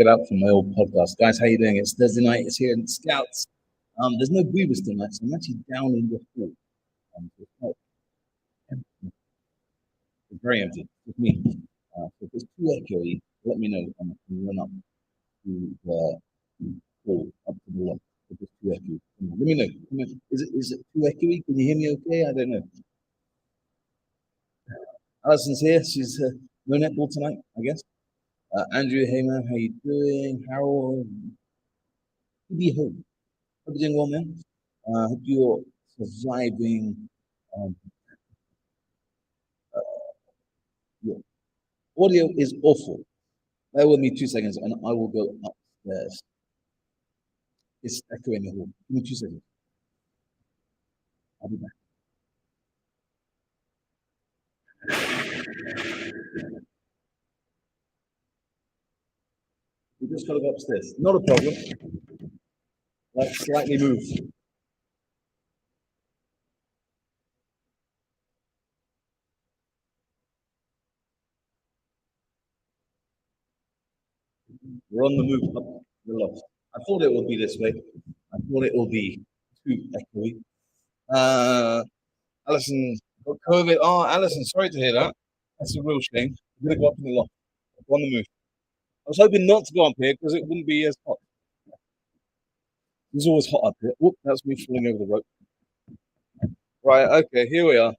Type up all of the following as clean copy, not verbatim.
it out from my old podcast. Guys, how you doing? It's Thursday night. It's here in Scouts. There's no Beavers tonight, so I'm actually down in the hall. It's not empty. It's very empty. It's me. So if it's too echoey, let me know and I can run up to the hall, up to the loft. If it's too echoey, let me know. Is it too echoey? Can you hear me okay? I don't know. Alison's here. She's no netball tonight, I guess. Andrew, hey man, how you doing? Harold, be home. Hope you're doing well, man. Hope you're surviving. Um, your audio is awful. Bear with me 2 seconds, and I will go upstairs. It's echoing the hall. Give me 2 seconds. I'll be back. We just got to go upstairs. Not a problem. Let's slightly move. We're on the move up the loft. I thought it would be this way. I thought it would be too echoey. Alison got COVID. Oh, Alison, sorry to hear that. That's a real shame. I'm going to go up in the loft. We're on the move. I was hoping not to go up here because it wouldn't be as hot. It's always hot up here. Whoop, that's me falling over the rope. Right, okay, here we are.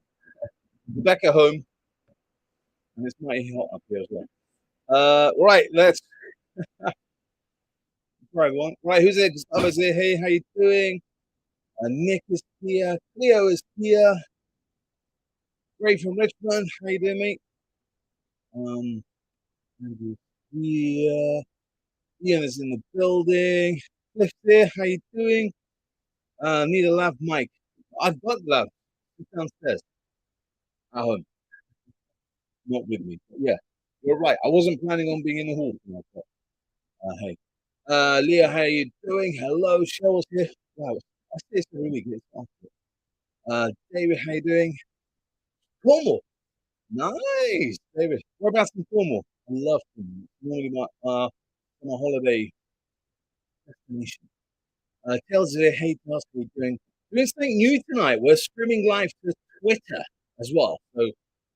We're back at home. And it's mighty hot up here as well. Right, let's. Right, everyone. Right, who's there? Gustavo's here. Hey, how you doing? Nick is here. Cleo is here. Ray from Richmond. How you doing, mate? Andrew's here. Ian is in the building. Cliff there. How you doing? Need a lav mic. I've got lav. It's downstairs. At home. Not with me. But yeah, you're right. I wasn't planning on being in the hall tonight, but hey. Leah, how you doing? Hello, Cheryl's here. Wow, I see this every week. David, how you doing? Cornwall. Nice, David. Whereabouts in Cornwall? I love Cornwall. Normally my holiday destination. Tales here. Hey, Tales, how you doing? Doing something new tonight. We're streaming live to Twitter as well. So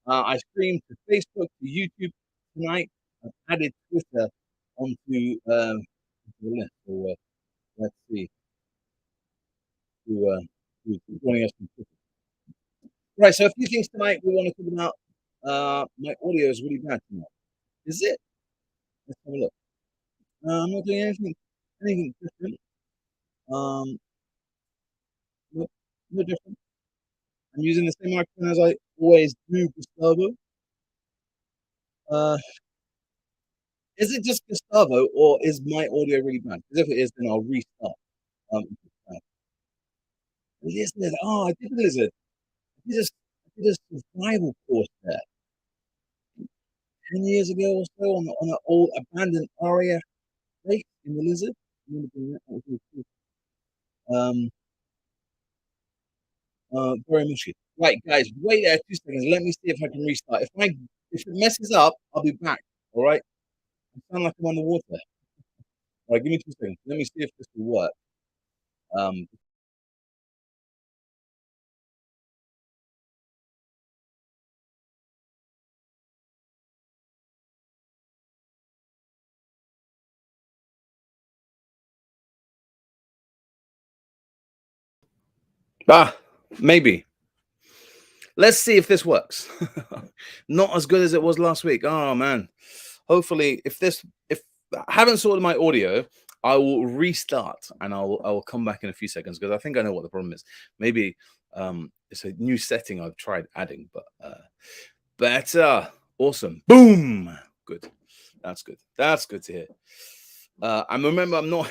I streamed to Facebook, to YouTube tonight. I've added Twitter onto the list. So let's see who's joining us from Twitter. Right, so a few things tonight we want to talk about. My audio is really bad tonight. Is it? Let's have a look. I'm not doing anything different. No different. I'm using the same microphone as I always do, Gustavo. Is it just Gustavo or is my audio really bad? Because if it is, then I'll restart. Lizard. Oh, I did Lizard. I did a survival course there 10 years ago or so on an old abandoned area lake in the Lizard. I remember doing that. That was really cool. Very mushy. Right, guys, wait there 2 seconds. Let me see if I can restart. If it messes up, I'll be back. All right. I sound like I'm on the water. All right, give me 2 seconds. Let me see if this will work. Maybe. Let's see if this works. Not as good as it was last week. Oh man. Hopefully, if I haven't sorted my audio, I will restart and I will come back in a few seconds because I think I know what the problem is. Maybe it's a new setting I've tried adding, but better. Awesome. Boom. Good. That's good. That's good to hear. I remember I'm not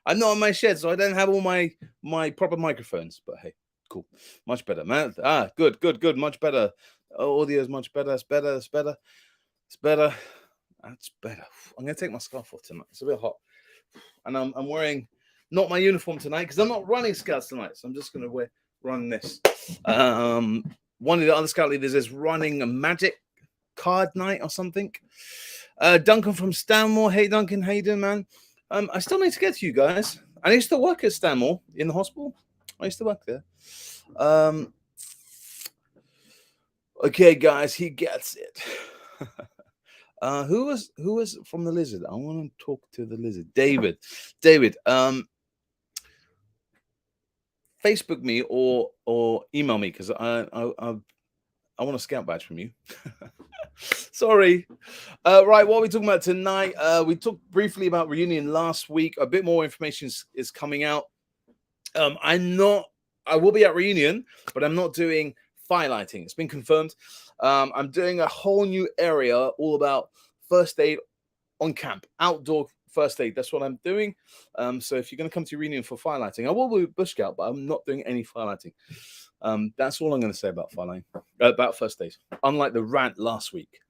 I'm not in my shed, so I don't have all my proper microphones. But hey, cool. Much better, man. Good. Much better. Audio is much better. It's better. It's better. That's better. I'm gonna take my scarf off tonight. It's a bit hot, and I'm wearing not my uniform tonight because I'm not running Scouts tonight. So I'm just gonna run this. One of the other Scout leaders is running a Magic card night or something. Duncan from Stanmore. Hey, Duncan. How you doing, man? I still need to get to you guys. I used to work at Stanmore in the hospital. I used to work there. Okay, guys, he gets it. Who was from the Lizard? I want to talk to the Lizard. David. Facebook me or email me because I want a scout badge from you. Sorry. Right, what are we talking about tonight? We talked briefly about Reunion last week. A bit more information is coming out. I will be at Reunion, but I'm not doing firelighting. It's been confirmed. I'm doing a whole new area all about first aid on camp, outdoor first aid. That's what I'm doing. So if you're going to come to Reunion for firelighting, I will be Bush Scout, but I'm not doing any firelighting. That's all I'm going to say about firelighting, about first aid, unlike the rant last week.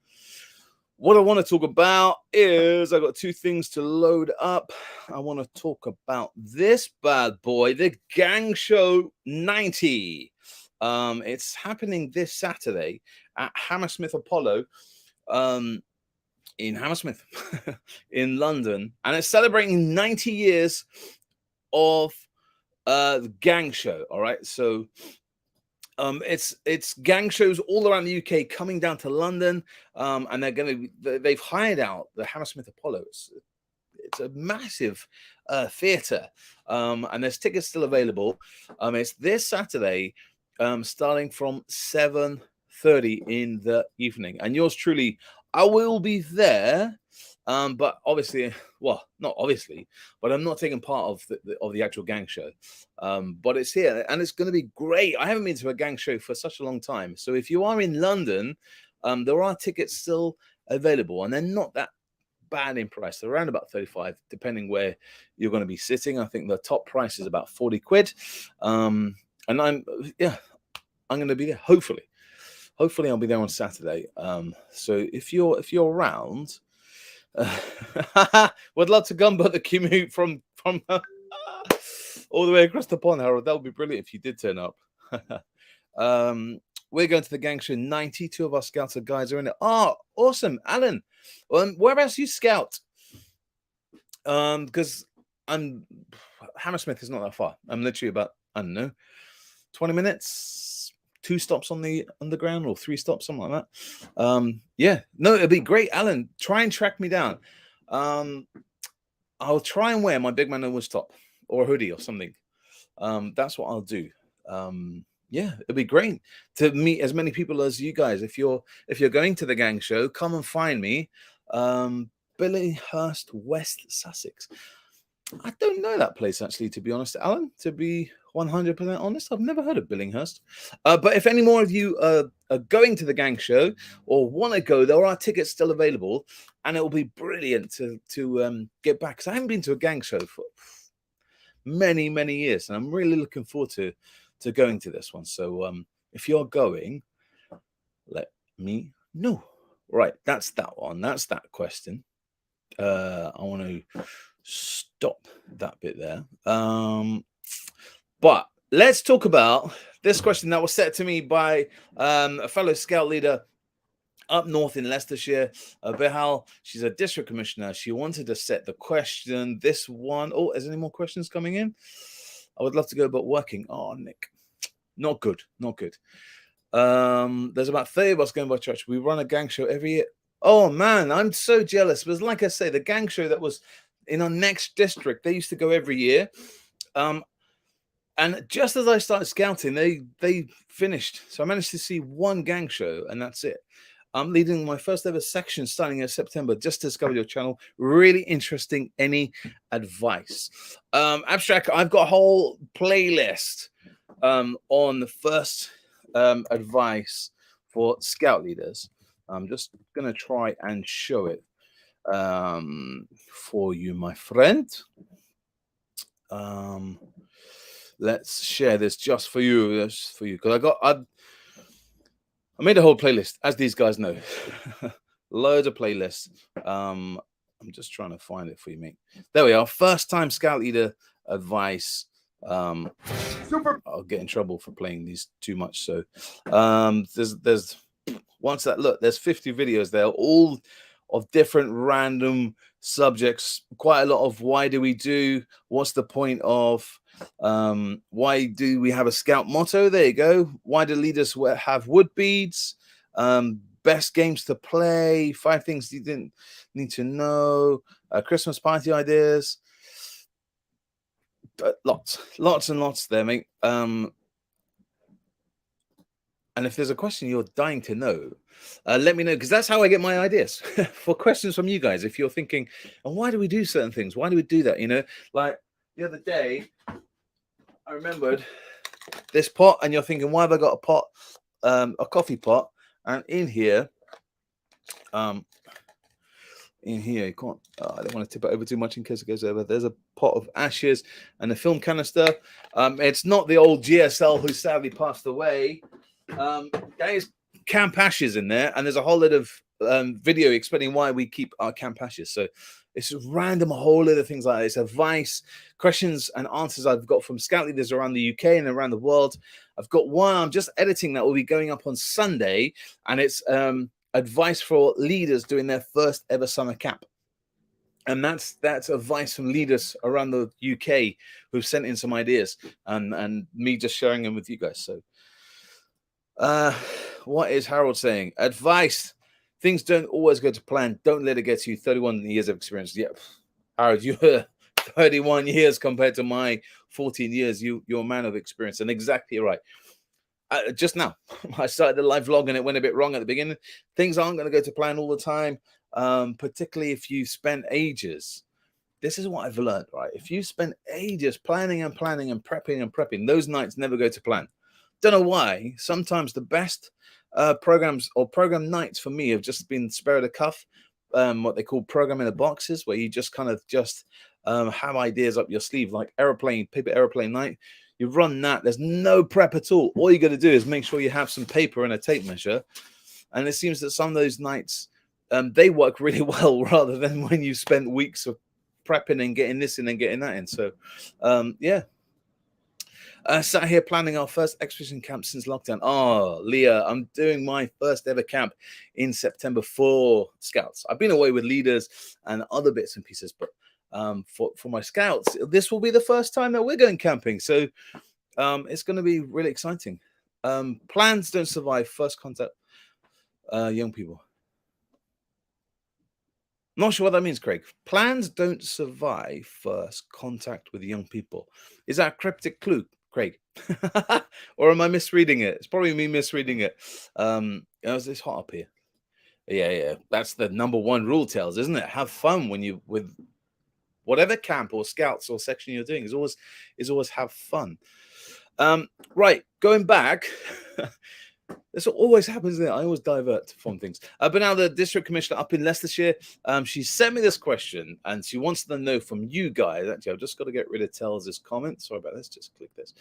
What I want to talk about is I've got two things to load up. I want to talk about this bad boy, the Gang Show 90. It's happening this Saturday at Hammersmith Apollo in Hammersmith in London, and it's celebrating 90 years of the Gang Show. All right, so it's gang shows all around the UK coming down to London, and they've hired out the Hammersmith Apollo. It's a massive theatre, and there's tickets still available. It's this Saturday, starting from 7:30 in the evening, and yours truly, I will be there. But obviously, well, not obviously, but I'm not taking part of the actual gang show. But it's here and it's going to be great. I haven't been to a gang show for such a long time. So if you are in London, there are tickets still available, and they're not that bad in price. They're around about 35, depending where you're going to be sitting. I think the top price is about 40 quid. And I'm going to be there. Hopefully I'll be there on Saturday. So if you're around, would love to come, but the commute from all the way across the pond, Harold. That would be brilliant if you did turn up. We're going to the Gang Show 90. Two of our scouts and guys are in it. Oh, awesome, Alan. Whereabouts you scout? Because Hammersmith is not that far. I'm literally about 20 minutes. 2 stops on the underground, or 3 stops, something like that. It'd be great, Alan. Try and track me down. I'll try and wear my Big Man Always top or a hoodie or something. That's what I'll do. It'd be great to meet as many people as you guys. If you're going to the Gang Show, come and find me. Billinghurst, West Sussex. I don't know that place, actually, to be honest, Alan. To be 100% honest, I've never heard of Billinghurst. But if any more of you are going to the Gang Show or want to go, there are tickets still available, and it will be brilliant to get back. Because I haven't been to a Gang Show for many, many years, and I'm really looking forward to going to this one. So if you're going, let me know. Right, that's that one. That's that question. I want to stop that bit there. But let's talk about this question that was set to me by a fellow scout leader up north in Leicestershire, Behal. She's a district commissioner. She wanted to set the question. This one, is there any more questions coming in? I would love to go, but working. Oh, Nick, not good. There's about 30 of us going by church. We run a gang show every year. Oh man, I'm so jealous. Because like I say, the gang show that was in our next district, they used to go every year. And just as I started scouting, they finished. So I managed to see one gang show, and that's it. I'm leading my first ever section starting in September. Just discovered your channel. Really interesting. Any advice? Abstract, I've got a whole playlist on the first advice for scout leaders. I'm just going to try and show it for you, my friend. Let's share this just for you. Because I made a whole playlist, as these guys know. Loads of playlists. I'm just trying to find it for you, mate. There we are. First time scout leader advice. Super. I'll get in trouble for playing these too much. So there's once that look, there's 50 videos there, all of different random subjects. Quite a lot of why do we do? What's the point of? Why do we have a scout motto? There you go. Why do leaders have wood beads? Best games to play. 5 things you didn't need to know. Christmas party ideas. But lots and lots there, mate. And if there's a question you're dying to know, let me know, because that's how I get my ideas for questions from you guys. If you're thinking, and why do we do certain things? Why do we do that? You know, like the other day, I remembered this pot, and you're thinking, why have I got a pot, a coffee pot, and in here, you can't. I don't want to tip it over too much in case it goes over. There's a pot of ashes and a film canister. It's not the old GSL who sadly passed away. There is camp ashes in there, and there's a whole lot of video explaining why we keep our camp ashes. So it's random, a whole lot of things like this. Advice, questions, and answers I've got from scout leaders around the UK and around the world. I've got one I'm just editing that will be going up on Sunday, and it's advice for leaders doing their first ever summer camp. And that's advice from leaders around the UK who've sent in some ideas, and me just sharing them with you guys. So what is Harold saying? Advice. Things don't always go to plan. Don't let it get to you. 31 years of experience. Yeah. Harold, you're 31 years compared to my 14 years. You're a man of experience, and exactly right. Just now, I started the live vlog and it went a bit wrong at the beginning. Things aren't going to go to plan all the time, particularly if you spent ages. This is what I've learned, right? If you spend ages planning and planning and prepping, those nights never go to plan. Don't know why. Sometimes the best programs or program nights for me have just been spare of the cuff, what they call program in the boxes, where you just kind of have ideas up your sleeve, like paper airplane night. You run that. There's no prep at all. All you got to do is make sure you have some paper and a tape measure. And it seems that some of those nights, they work really well, rather than when you spent weeks of prepping and getting this in and getting that in. So, yeah. Sat here planning our first expedition camp since lockdown. Oh, Leah, I'm doing my first ever camp in September for scouts. I've been away with leaders and other bits and pieces, but for my scouts, this will be the first time that we're going camping. So it's going to be really exciting. Plans don't survive first contact, young people. Not sure what that means, Craig. Plans don't survive first contact with young people. Is that a cryptic clue, Craig? Or am I misreading it? It's probably me misreading it. It's hot up here. Yeah. That's the number one rule, Tails, isn't it? Have fun when you with whatever camp or scouts or section you're doing. Is always have fun. Right, going back. This always happens there. I always divert from things. But now the district commissioner up in Leicestershire, she sent me this question and she wants to know from you guys. Actually, I've just got to get rid of Tells's comment. Sorry about this. Just click this.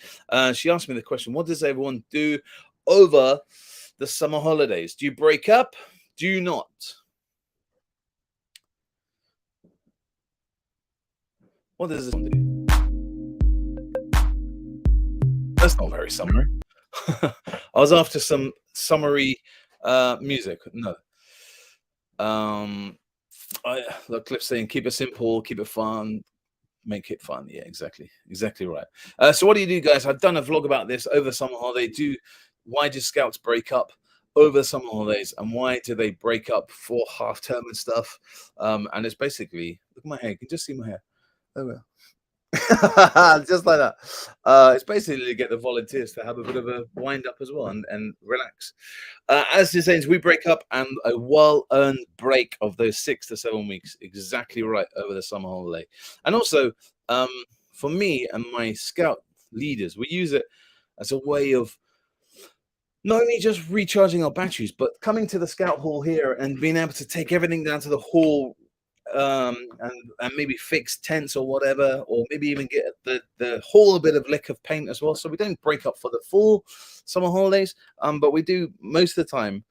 She asked me the question: what does everyone do over the summer holidays? Do you break up? Do you not? What does this one do? That's not very summary. I was after some summary music. No. The clip saying keep it simple, keep it fun, make it fun. Yeah, exactly right. So what do you do, guys? I've done a vlog about this over the summer holiday. Why do scouts break up over the summer holidays, and why do they break up for half term and stuff? And it's basically, look at my hair. You can just see my hair. Oh well. Just like that. It's basically to get the volunteers to have a bit of a wind up as well and relax. As you're saying, we break up and a well-earned break of those 6 to 7 weeks. Exactly right, over the summer holiday. And also, for me and my scout leaders, we use it as a way of not only just recharging our batteries, but coming to the scout hall here and being able to take everything down to the hall, and maybe fix tents or whatever, or maybe even get the whole bit of lick of paint as well. So we don't break up for the full summer holidays, but we do most of the time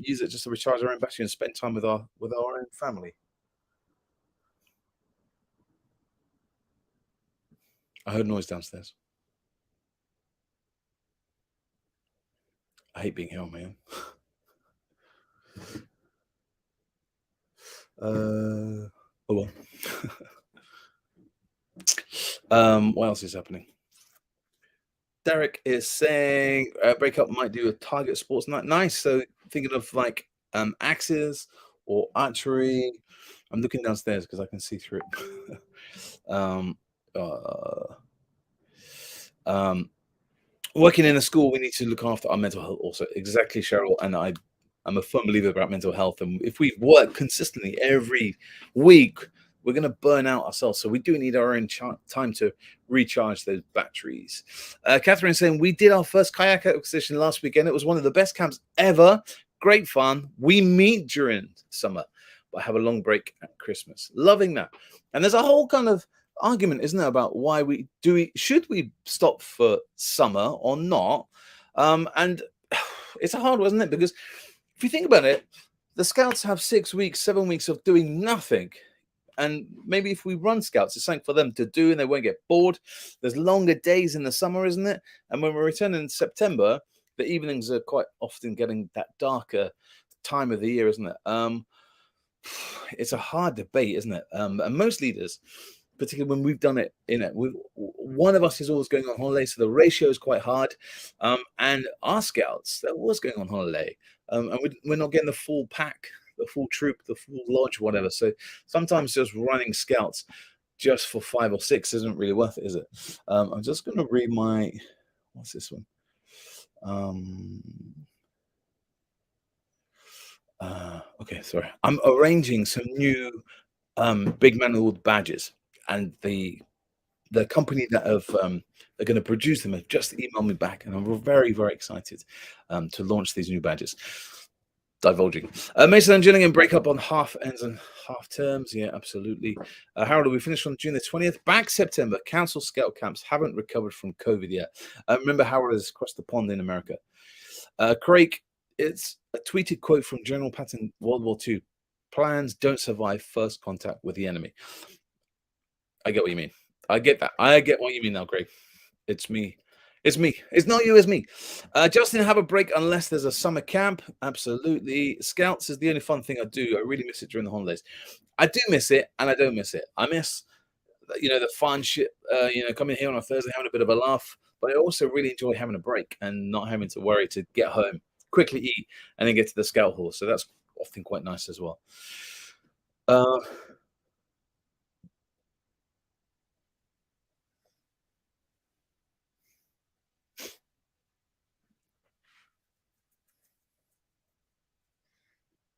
use it just to recharge our own battery and spend time with our own family. I heard noise downstairs. I hate being here on my own. Oh well. What else is happening? Derek is saying breakup might do a Target Sports night. Nice. So thinking of like axes or archery. I'm looking downstairs because I can see through it. um, uh, um, Working in a school, we need to look after our mental health also. Exactly, Cheryl. And I'm a firm believer about mental health. And if we work consistently every week, we're going to burn out ourselves. So we do need our own time to recharge those batteries. Catherine saying, we did our first kayak acquisition last weekend. It was one of the best camps ever. Great fun. We meet during summer, but have a long break at Christmas. Loving that. And there's a whole kind of argument, isn't there, about why should we stop for summer or not? And it's a hard one, isn't it? Because if you think about it, the scouts have 6 weeks, 7 weeks of doing nothing. And maybe if we run scouts, it's something for them to do and they won't get bored. There's longer days in the summer, isn't it? And when we return in September, the evenings are quite often getting that darker time of the year, isn't it? It's a hard debate, isn't it? And most leaders, particularly when we've done it in it, one of us is always going on holiday, so the ratio is quite hard. And our scouts, they're always going on holiday, and we're not getting the full pack, the full troop, the full lodge, whatever. So sometimes just running scouts just for 5 or 6 isn't really worth it, is it? I'm just going to read what's this one? Okay, sorry. I'm arranging some new big man award badges, and the company that are going to produce them have just emailed me back, and I'm very, very excited to launch these new badges. Divulging. Mason and Gillingham break up on half ends and half terms. Yeah, absolutely. Harold, we finished on June the 20th. Back September. Council scout camps haven't recovered from COVID yet. Remember, Harold is across the pond in America. Craig, it's a tweeted quote from General Patton, World War II. Plans don't survive first contact with the enemy. I get what you mean. I get that. I get what you mean now, Craig. It's me. It's me. It's not you, it's me. Justin, have a break unless there's a summer camp. Absolutely. Scouts is the only fun thing I do. I really miss it during the holidays. I do miss it and I don't miss it. I miss, the fun shit, coming here on a Thursday, having a bit of a laugh. But I also really enjoy having a break and not having to worry to get home, quickly eat, and then get to the scout hall. So that's often quite nice as well. Uh,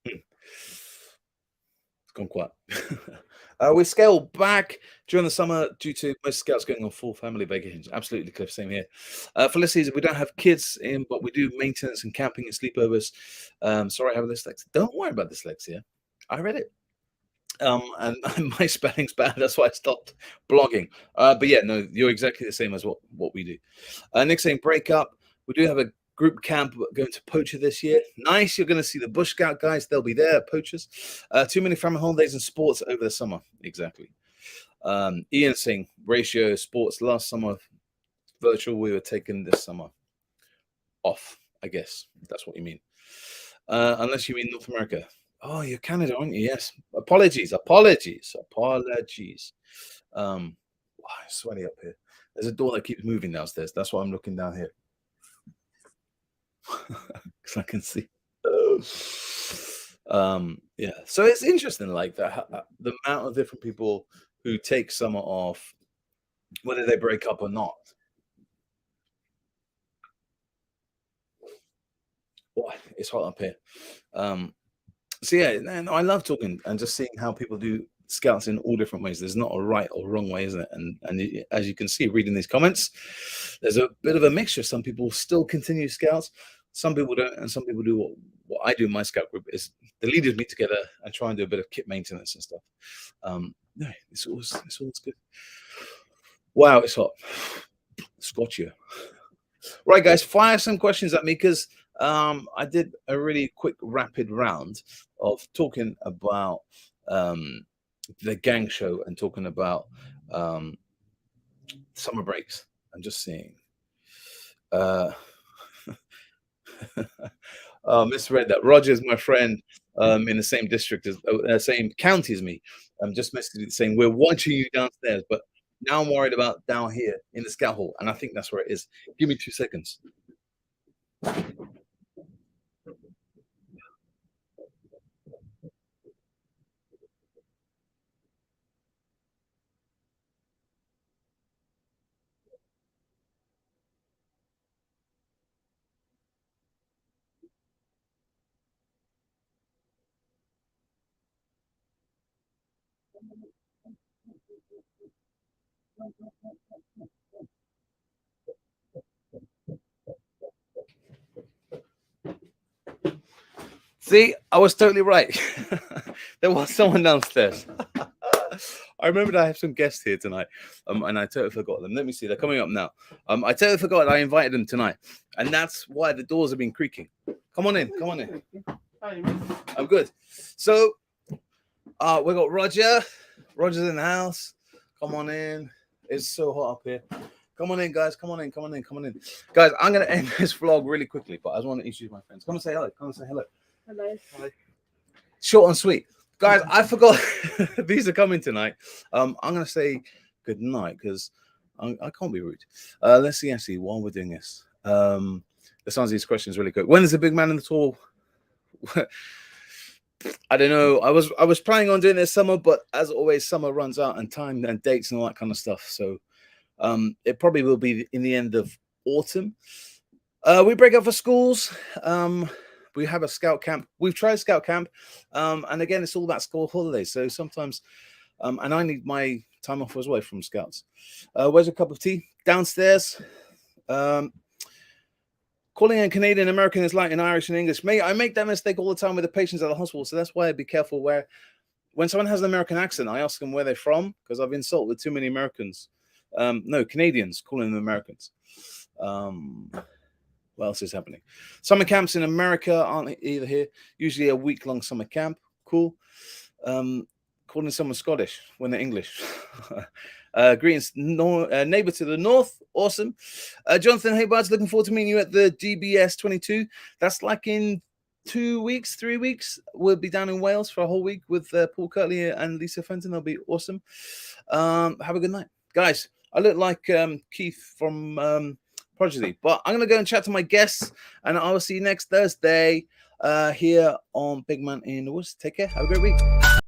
hmm. It's gone quiet. We scale back during the summer due to most scouts going on full family vacations. Absolutely, Cliff. Same here. Felicity, we don't have kids in, but we do maintenance and camping and sleepovers. Sorry, I have dyslexia. Don't worry about dyslexia. I read it. And my spelling's bad. That's why I stopped blogging. But yeah, no, you're exactly the same as what we do. Nick saying break up. We do have a group camp going to Poacher this year. Nice. You're going to see the Bush Scout guys. They'll be there, Poachers. Too many family holidays and sports over the summer. Exactly. Ian saying ratio sports last summer, virtual. We were taking this summer off. I guess that's what you mean. Unless you mean North America. Oh, you're Canada, aren't you? Yes. Apologies. It's sweaty up here. There's a door that keeps moving downstairs. That's why I'm looking down here. Because I can see. Yeah. So it's interesting, like that the amount of different people who take summer off, whether they break up or not. Boy, it's hot up here. Um, So yeah, no, I love talking and just seeing how people do scouts in all different ways. There's not a right or wrong way, isn't it? And as you can see, reading these comments, there's a bit of a mixture. Some people still continue scouts, some people don't, and some people do what I do in my scout group is the leaders meet together and try and do a bit of kit maintenance and stuff. No, it's always good. Wow, it's hot. Scotch you. Right, guys, fire some questions at me because I did a really quick, rapid round of talking about um, the gang show and talking about um, summer breaks. I'm just seeing. Uh, oh, misread that. Roger's my friend. in the same district as same county as me. Just messaged saying we're watching you downstairs, but now I'm worried about down here in the scout hall, and I think that's where it is. Give me 2 seconds. See, I was totally right. There was someone downstairs. I remembered I have some guests here tonight, and I totally forgot them. Let me see, they're coming up now. I totally forgot I invited them tonight, and that's why the doors have been creaking. Come on in, come on in. I'm good. So, we got Roger. Roger's in the house. Come on in. It's so hot up here. Come on in, guys. Come on in. Come on in. Come on in, guys. I'm gonna end this vlog really quickly, but I just want to introduce my friends. Come and say hello. Come and say hello. Hello. Hello. Short and sweet, guys. I forgot these are coming tonight. I'm gonna say good night because I can't be rude. Let's see actually while we're doing this. Let's answer these questions really quick. When is the big man in the tour? I don't know. I was planning on doing this summer, but as always, summer runs out and time and dates and all that kind of stuff. So it probably will be in the end of autumn. We break up for schools. We have a scout camp. We've tried scout camp, and again, it's all about school holidays. So sometimes, and I need my time off as well from scouts. Where's a cup of tea? Downstairs. Calling a Canadian American is like an Irish and English. I make that mistake all the time with the patients at the hospital. So that's why I'd be careful when someone has an American accent, I ask them where they're from because I've insulted too many Americans. No, Canadians calling them Americans. What else is happening? Summer camps in America aren't either here. Usually a week-long summer camp. Cool. Calling someone Scottish when they're English. Greetings, neighbor to the north. Awesome. Jonathan, hey buds, looking forward to meeting you at the GBS 22. That's like in 2 weeks, 3 weeks. We'll be down in Wales for a whole week with Paul Kirtley and Lisa Fenton. That'll be awesome. Have a good night, guys. I look like Keith from Prodigy, but I'm gonna go and chat to my guests, and I will see you next Thursday here on Big Man in the Woods. Take care. Have a great week.